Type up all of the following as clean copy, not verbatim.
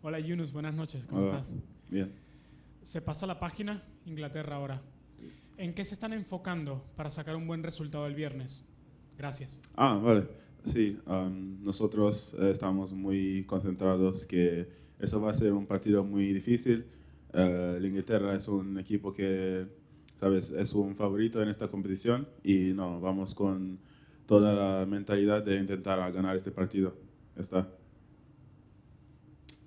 Hola Yunus, buenas noches, ¿cómo estás? Bien. Se pasa la página, Inglaterra ahora. ¿En qué se están enfocando para sacar un buen resultado el viernes? Gracias. Vale. Sí, nosotros estamos muy concentrados que eso va a ser un partido muy difícil. El Inglaterra es un equipo que, sabes, es un favorito en esta competición y no, vamos con toda la mentalidad de intentar ganar este partido. Ya está.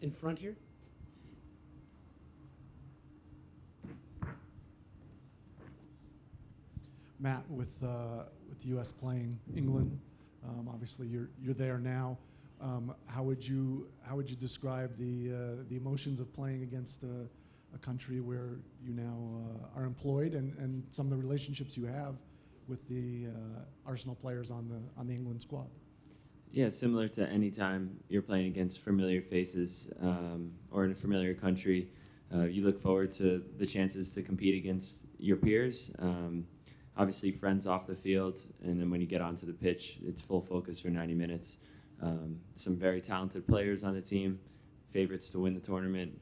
In front here. Matt, with the U.S. playing England, obviously you're there now. How would you describe the emotions of playing against a country where you now are employed and some of the relationships you have with the Arsenal players on the England squad? Yeah, similar to any time you're playing against familiar faces or in a familiar country, you look forward to the chances to compete against your peers. Obviously, friends off the field, and then when you get onto the pitch, it's full focus for 90 minutes. Some very talented players on the team, favorites to win the tournament.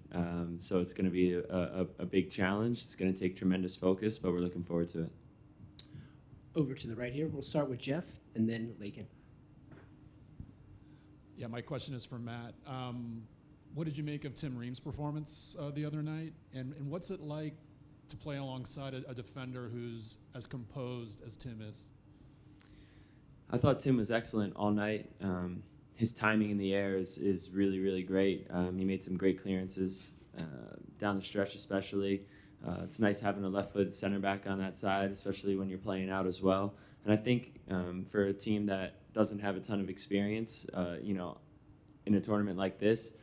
So it's going to be a big challenge. It's going to take tremendous focus, but we're looking forward to it. Over to the right here. We'll start with Jeff and then Lakin. Yeah, my question is for Matt. What did you make of Tim Ream's performance the other night? And what's it like to play alongside a defender who's as composed as Tim is? I thought Tim was excellent all night. His timing in the air is really, really great. He made some great clearances down the stretch especially. It's nice having a left-footed center back on that side, especially when you're playing out as well. And I think for a team that doesn't have a ton of experience, in a tournament like this,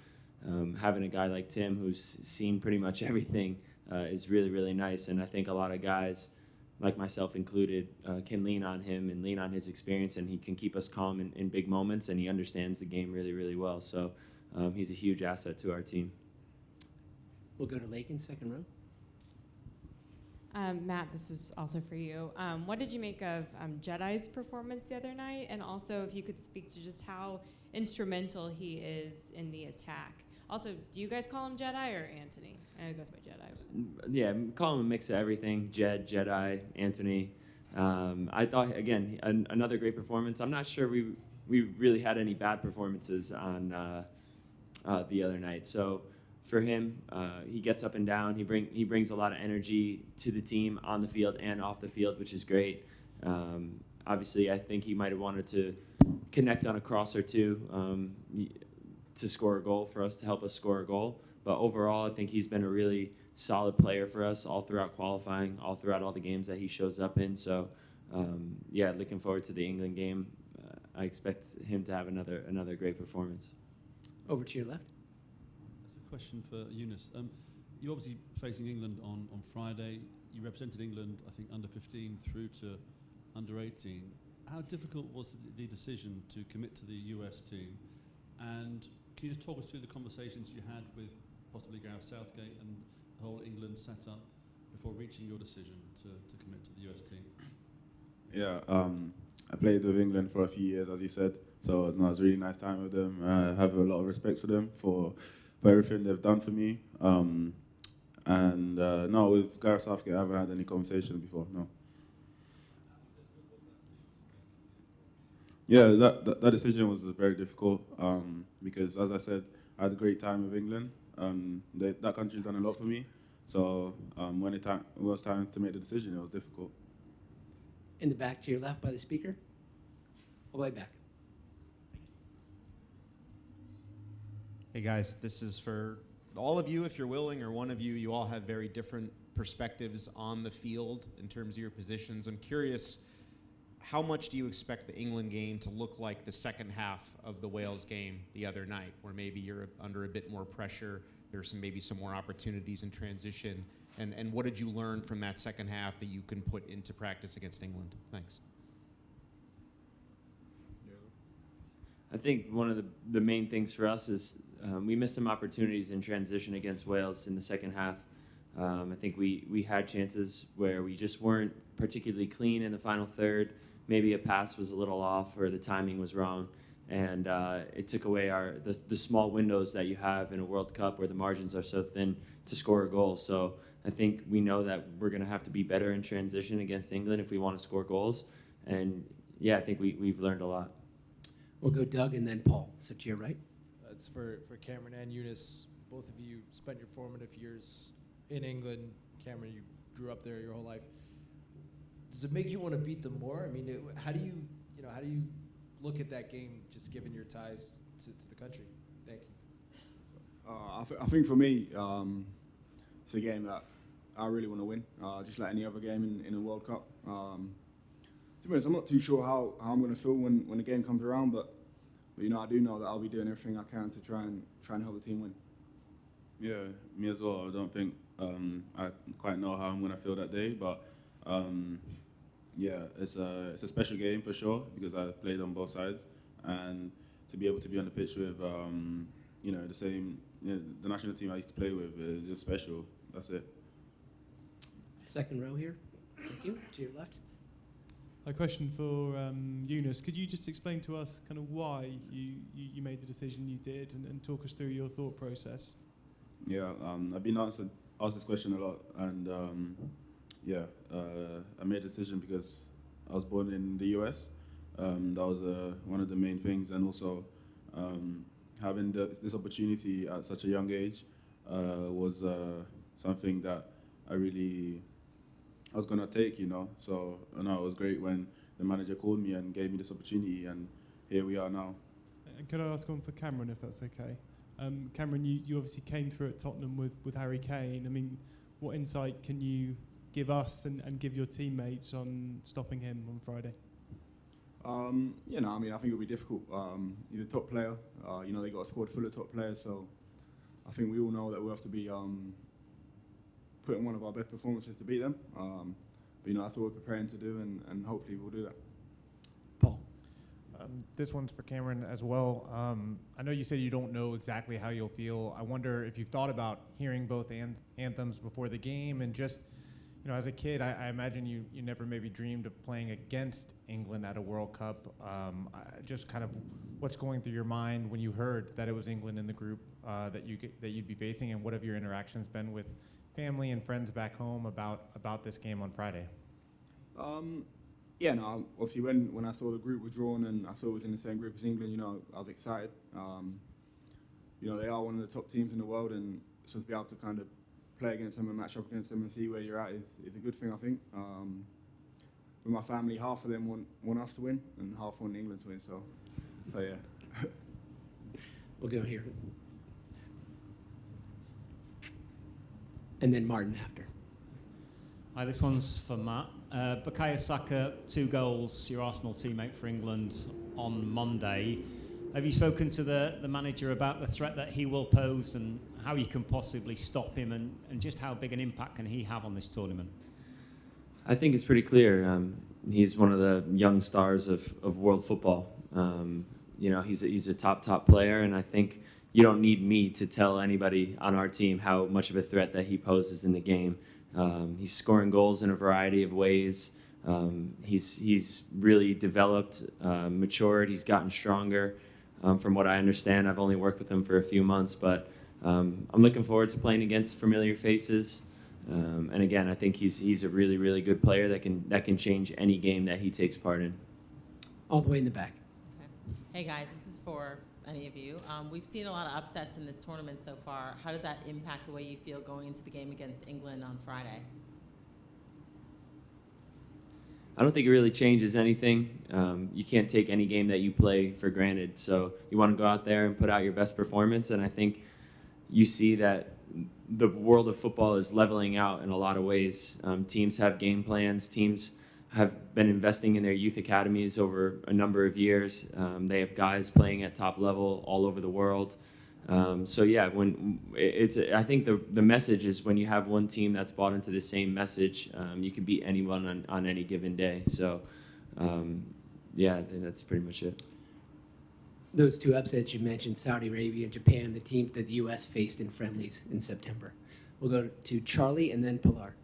having a guy like Tim who's seen pretty much everything is really, really nice. And I think a lot of guys, like myself included, can lean on him and lean on his experience, and he can keep us calm in big moments, and he understands the game really, really well. So he's a huge asset to our team. We'll go to Lakin, second row. Matt, this is also for you. What did you make of Jedi's performance the other night? And also, if you could speak to just how instrumental he is in the attack. Also, do you guys call him Jedi or Anthony? I know he goes by Jedi. Yeah, call him a mix of everything, Jedi, Anthony. I thought, again, another great performance. I'm not sure we really had any bad performances on the other night. So for him, he gets up and down. He brings a lot of energy to the team on the field and off the field, which is great. Obviously, I think he might have wanted to connect on a cross or two to score a goal for us, to help us score a goal. But overall, I think he's been a really solid player for us all throughout qualifying, all throughout all the games that he shows up in. So, yeah, looking forward to the England game. I expect him to have another great performance. Over to your left. That's a question for Yunus. You're obviously facing England on Friday. You represented England, I think, under 15 through to under 18. How difficult was the decision to commit to the US team? And can you just talk us through the conversations you had with possibly Gareth Southgate and the whole England setup before reaching your decision to commit to the US team? Yeah, I played with England for a few years, as you said, so it was a really nice time with them. I have a lot of respect for them for everything they've done for me. No, with Gareth Southgate, I haven't had any conversations before, no. Yeah, that decision was very difficult because, as I said, I had a great time with England. That country's done a lot for me. So when it was time to make the decision, it was difficult. In the back to your left by the speaker. All the way back. Hey guys, this is for all of you if you're willing, or one of you. You all have very different perspectives on the field in terms of your positions. I'm curious, how much do you expect the England game to look like the second half of the Wales game the other night, where maybe you're under a bit more pressure, there's maybe some more opportunities in transition, and what did you learn from that second half that you can put into practice against England? Thanks. I think one of the main things for us is we missed some opportunities in transition against Wales in the second half. I think we had chances where we just weren't particularly clean in the final third. Maybe a pass was a little off or the timing was wrong. and it took away the small windows that you have in a World Cup where the margins are so thin to score a goal. So I think we know that we're going to have to be better in transition against England if we want to score goals. And yeah, I think we've learned a lot. We'll go Doug and then Paul. So to your right. It's for Cameron and Yunus. Both of you spent your formative years in England. Cameron, you grew up there your whole life. Does it make you want to beat them more? I mean, how do you look at that game, just given your ties to the country? Thank you. I think for me, it's a game that I really want to win, just like any other game in a World Cup. To be honest, I'm not too sure how I'm going to feel when the game comes around, but I do know that I'll be doing everything I can to try and help the team win. Yeah, me as well. I don't think I quite know how I'm going to feel that day, but yeah, it's a special game for sure because I played on both sides, and to be able to be on the pitch with the same the national team I used to play with is just special. That's it. Second row here. Thank you. To your left. A question for Yunus. Could you just explain to us kind of why you made the decision you did and talk us through your thought process? Yeah, I've been asked this question a lot, and I made a decision because I was born in the US. That was one of the main things, and also having this opportunity at such a young age was something that I was gonna take, So it was great when the manager called me and gave me this opportunity, and here we are now. And could I ask one for Cameron, if that's okay? Cameron, you obviously came through at Tottenham with Harry Kane. I mean, what insight can you give us and give your teammates on stopping him on Friday? I think it'll be difficult. He's a top player. They got a squad full of top players, so I think we all know that we have to be putting one of our best performances to beat them. That's what we're preparing to do, and hopefully we'll do that. Paul. This one's for Cameron as well. I know you said you don't know exactly how you'll feel. I wonder if you've thought about hearing both anthems before the game, and just, as a kid, I imagine you never maybe dreamed of playing against England at a World Cup. Just kind of what's going through your mind when you heard that it was England in the group that you'd be facing, and what have your interactions been with family and friends back home about this game on Friday? Obviously when I saw the group was drawn and I saw it was in the same group as England, I was excited. They are one of the top teams in the world, and so to be able to kind of play against them and match up against them and see where you're at is a good thing, I think. With my family, half of them want us to win and half want England to win, so yeah. We'll go here. And then Martin after. Hi, this one's for Matt. Bukayo Saka, 2 goals, your Arsenal teammate for England on Monday. Have you spoken to the manager about the threat that he will pose and how you can possibly stop him, and just how big an impact can he have on this tournament? I think it's pretty clear. He's one of the young stars of world football. He's a top player, and I think you don't need me to tell anybody on our team how much of a threat that he poses in the game. He's scoring goals in a variety of ways. He's really developed, matured. He's gotten stronger. From what I understand, I've only worked with him for a few months, but I'm looking forward to playing against familiar faces. And again, I think he's a really, really good player that can change any game that he takes part in. All the way in the back. Okay. Hey guys, this is for any of you. We've seen a lot of upsets in this tournament so far. How does that impact the way you feel going into the game against England on Friday? I don't think it really changes anything. You can't take any game that you play for granted. So you want to go out there and put out your best performance. And I think you see that the world of football is leveling out in a lot of ways. Teams have game plans. Teams have been investing in their youth academies over a number of years. They have guys playing at top level all over the world. I think the message is when you have one team that's bought into the same message, you can beat anyone on any given day. So, I think that's pretty much it. Those 2 upsets you mentioned, Saudi Arabia and Japan, the team that the U.S. faced in friendlies in September. We'll go to Charlie and then Pilar.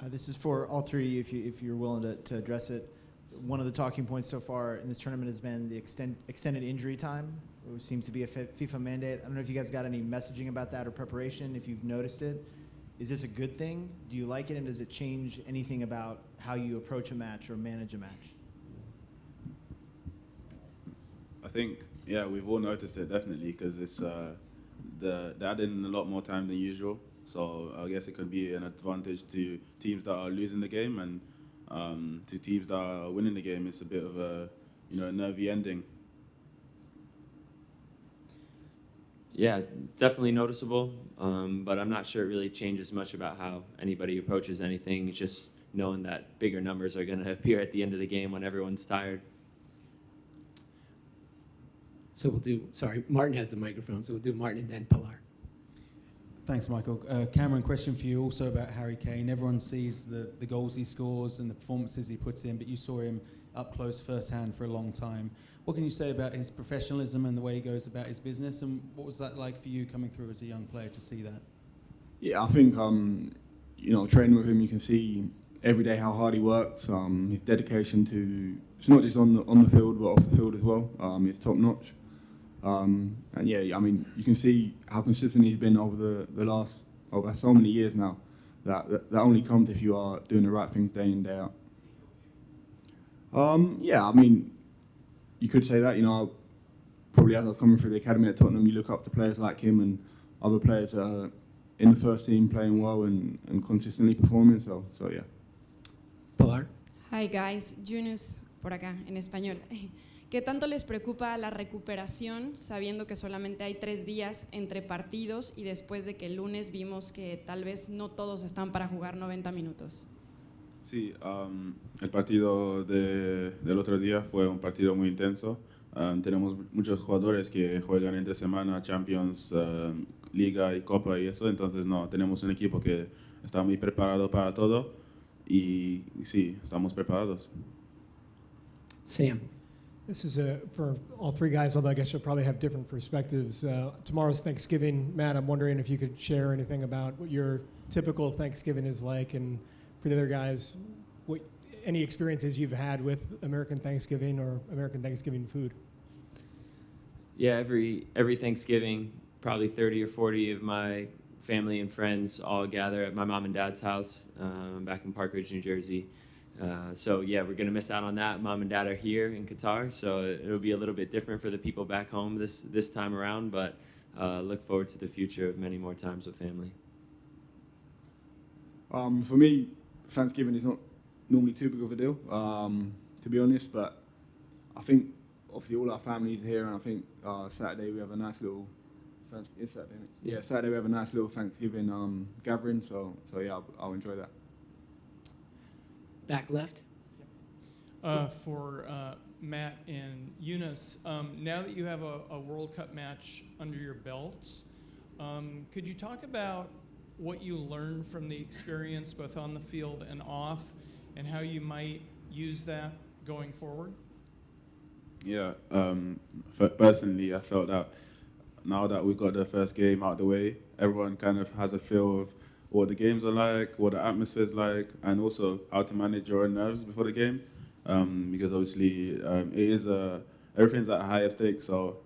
This is for all 3, if you're willing to address it. one of the talking points so far in this tournament has been the extended injury time, which seems to be a FIFA mandate. I don't know if you guys got any messaging about that or preparation, if you've noticed it. Is this a good thing? Do you like it, and does it change anything about how you approach a match or manage a match? I think, yeah, we've all noticed it definitely because it's they're adding a lot more time than usual. So I guess it could be an advantage to teams that are losing the game, and to teams that are winning the game, it's a bit of a nervy ending. Yeah, definitely noticeable, but I'm not sure it really changes much about how anybody approaches anything. It's just knowing that bigger numbers are going to appear at the end of the game when everyone's tired. So we'll do, sorry, Martin has the microphone, so we'll do Martin and then Pilar. Thanks, Michael. Cameron, question for you also about Harry Kane. Everyone sees the goals he scores and the performances he puts in, but you saw him up close firsthand for a long time. What can you say about his professionalism and the way he goes about his business, and what was that like for you coming through as a young player to see that? Yeah, I think, training with him, you can see every day how hard he works, his dedication to, it's not just on the field, but off the field as well. It's top notch. And yeah, I mean, you can see how consistent he's been over over so many years now. That only comes if you are doing the right thing day in, day out. Yeah, I mean, you could say that, probably as I was coming through the academy at Tottenham, you look up to players like him and other players that are in the first team playing well and consistently performing, so yeah. Pilar. Hi guys, Yunus por acá en español. ¿Qué tanto les preocupa la recuperación sabiendo que solamente hay 3 días entre partidos y después de que el lunes vimos que tal vez no todos están para jugar 90 minutos? Sí, el partido del otro día fue un partido muy intenso. Tenemos muchos jugadores que juegan entre semana, Champions, Liga y Copa y eso, entonces tenemos un equipo que está muy preparado para todo y sí, estamos preparados. Sam. This is for all 3 guys, although I guess you'll probably have different perspectives. Tomorrow's Thanksgiving. Matt, I'm wondering if you could share anything about what your typical Thanksgiving is like, and for the other guys, any experiences you've had with American Thanksgiving or American Thanksgiving food. Yeah, every Thanksgiving, probably 30 or 40 of my family and friends all gather at my mom and dad's house back in Park Ridge, New Jersey. So yeah, we're gonna miss out on that. Mom and dad are here in Qatar, so it'll be a little bit different for the people back home this time around, but look forward to the future of many more times with family. For me, Thanksgiving is not normally too big of a deal, to be honest, but I think obviously all our families are here, and I think Saturday we have a nice little, it's Saturday, isn't it? Yeah, Saturday we have a nice little Thanksgiving gathering, so yeah, I'll enjoy that. Back left. For Matt and Yunus, now that you have a World Cup match under your belts, could you talk about what you learned from the experience both on the field and off, and how you might use that going forward? Yeah, personally, I felt that now that we got the first game out of the way, everyone kind of has a feel of what the games are like, what the atmosphere is like, and also how to manage your own nerves before the game. Because obviously, everything's at a higher stake. So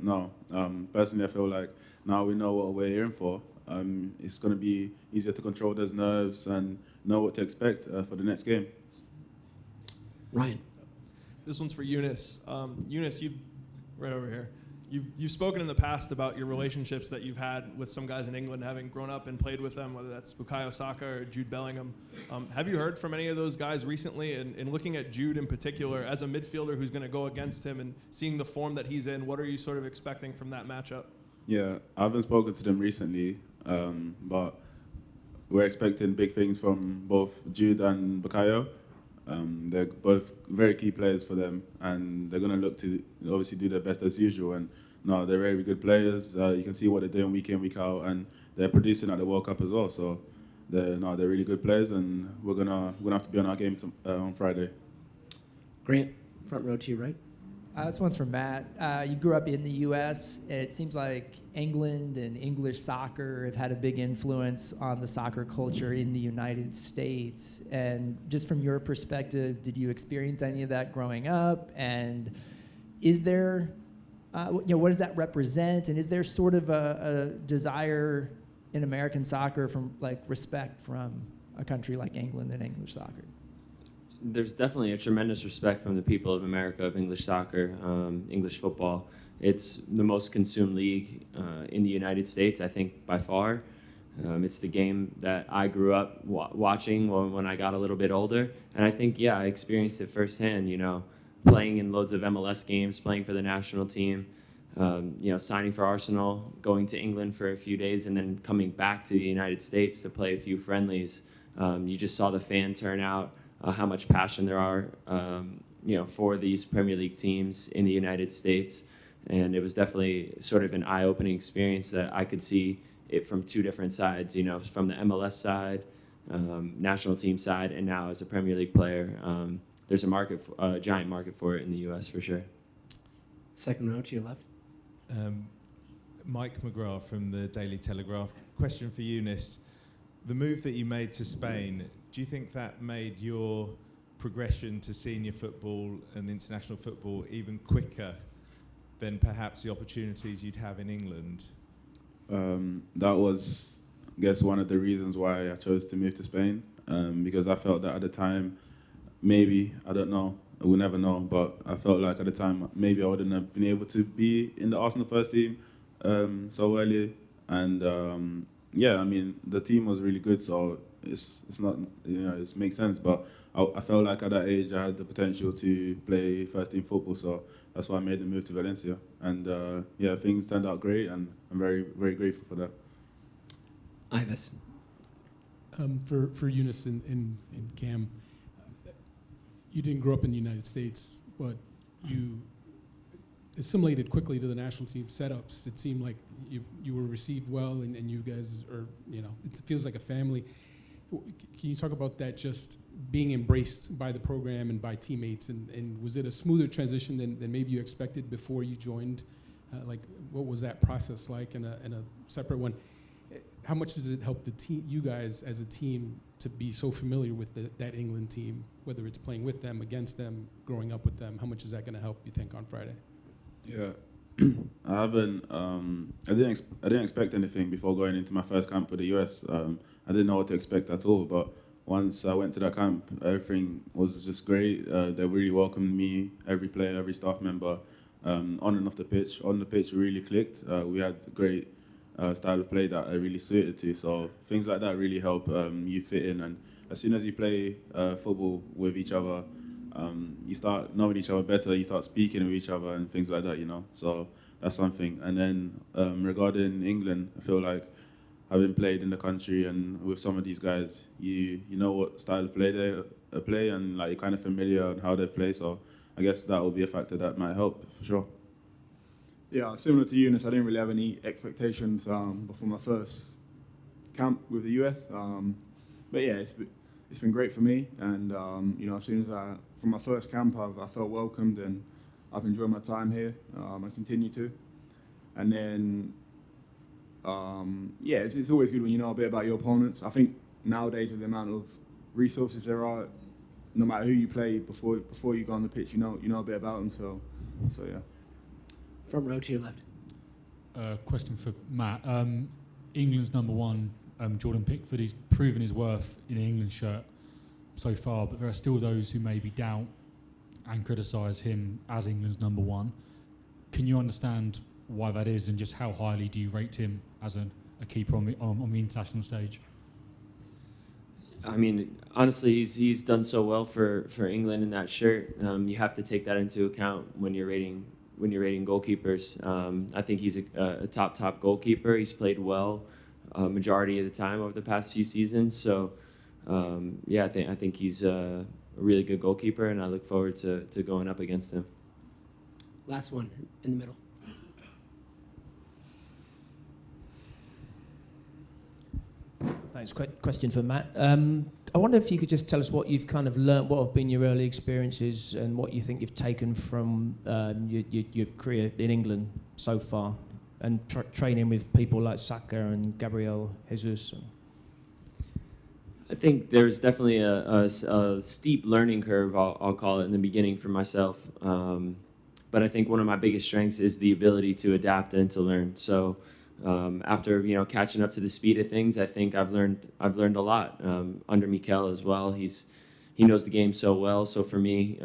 personally, I feel like now we know what we're in for. It's going to be easier to control those nerves and know what to expect for the next game. Ryan. This one's for Yunus. Yunus, right over here. You've spoken in the past about your relationships that you've had with some guys in England, having grown up and played with them, whether that's Bukayo Saka or Jude Bellingham. Have you heard from any of those guys recently? And looking at Jude in particular, as a midfielder who's going to go against him and seeing the form that he's in, what are you sort of expecting from that matchup? Yeah, I haven't spoken to them recently, but we're expecting big things from both Jude and Bukayo. They're both very key players for them, and they're going to look to obviously do their best as usual. And they're very good players. You can see what they're doing week in, week out, and they're producing at the World Cup as well. So they're really good players, and we're gonna have to be on our game on Friday. Grant, front row to your right. This one's for Matt. You grew up in the U.S., and it seems like England and English soccer have had a big influence on the soccer culture in the United States. And just from your perspective, did you experience any of that growing up? And is there, what does that represent? And is there sort of a desire in American soccer from respect from a country like England and English soccer? There's definitely a tremendous respect from the people of America of English soccer, English football. It's the most consumed league in the United States, I think, by far. It's the game that I grew up watching when I got a little bit older. And I think, yeah, I experienced it firsthand, playing in loads of MLS games, playing for the national team, signing for Arsenal, going to England for a few days, and then coming back to the United States to play a few friendlies. You just saw the fan turnout. How much passion there are, for these Premier League teams in the United States. And it was definitely sort of an eye-opening experience that I could see it from two different sides, from the MLS side, national team side, and now as a Premier League player. There's a giant market for it in the U.S. for sure. Second row to your left. Mike McGrath from the Daily Telegraph. Question for Yunus. The move that you made to Spain, do you think that made your progression to senior football and international football even quicker than perhaps the opportunities you'd have in England? That was, I guess, one of the reasons why I chose to move to Spain, because I felt that at the time, maybe, I don't know, we'll never know, but I felt like at the time, maybe I wouldn't have been able to be in the Arsenal first team so early. And yeah, I mean, the team was really good, so it's not, it makes sense, but I felt like at that age I had the potential to play first team football, so that's why I made the move to Valencia. And yeah, things turned out great, and I'm very, very grateful for that. Ivis. For Yunus and Cam, you didn't grow up in the United States, but you assimilated quickly to the national team setups. It seemed like you were received well, and you guys are, it feels like a family. Can you talk about that, just being embraced by the program and by teammates, and was it a smoother transition than maybe you expected before you joined? What was that process like in a separate one? How much does it help you guys as a team to be so familiar with that England team, whether it's playing with them, against them, growing up with them? How much is that going to help, you think, on Friday? Yeah, I didn't expect anything before going into my first camp with the US. I didn't know what to expect at all, but once I went to that camp, everything was just great. They really welcomed me, every player, every staff member, on and off the pitch. On the pitch, we really clicked. We had a great style of play that I really suited to. So things like that really help you fit in. And as soon as you play football with each other, you start knowing each other better, you start speaking with each other and things like that, So that's something. And then regarding England, I feel like having played in the country and with some of these guys, you know what style of play they play, and like you're kind of familiar on how they play. So I guess that will be a factor that might help for sure. Yeah, similar to Yunus, I didn't really have any expectations before my first camp with the US. But yeah, it's been great for me, and as soon as from my first camp, I felt welcomed, and I've enjoyed my time here. I continue to, and then it's always good when you know a bit about your opponents. I think nowadays with the amount of resources there are, no matter who you play before you go on the pitch, you know a bit about them. So yeah. Front row to your left. Question for Matt. England's number one, Jordan Pickford, he's proven his worth in an England shirt so far, but there are still those who maybe doubt and criticise him as England's number one. Can you understand why that is, and just how highly do you rate him as a keeper on the international stage? I mean, honestly, he's done so well for England in that shirt. You have to take that into account when you're rating goalkeepers. I think he's a top goalkeeper. He's played well majority of the time over the past few seasons. So I think he's a really good goalkeeper, and I look forward to going up against him. Last one in the middle. Thanks. Question for Matt. I wonder if you could just tell us what you've kind of learnt, what have been your early experiences, and what you think you've taken from your career in England so far, and training with people like Saka and Gabriel Jesus. I think there's definitely a steep learning curve, I'll call it, in the beginning for myself. But I think one of my biggest strengths is the ability to adapt and to learn. So after catching up to the speed of things, I think I've learned a lot under Mikel as well. He knows the game so well. So for me,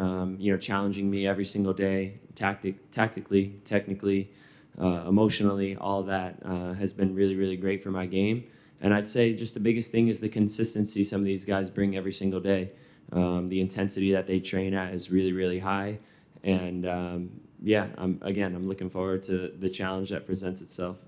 challenging me every single day, tactically, technically, emotionally, all that has been really, really great for my game. And I'd say just the biggest thing is the consistency some of these guys bring every single day. The intensity that they train at is really, really high. And I'm looking forward to the challenge that presents itself.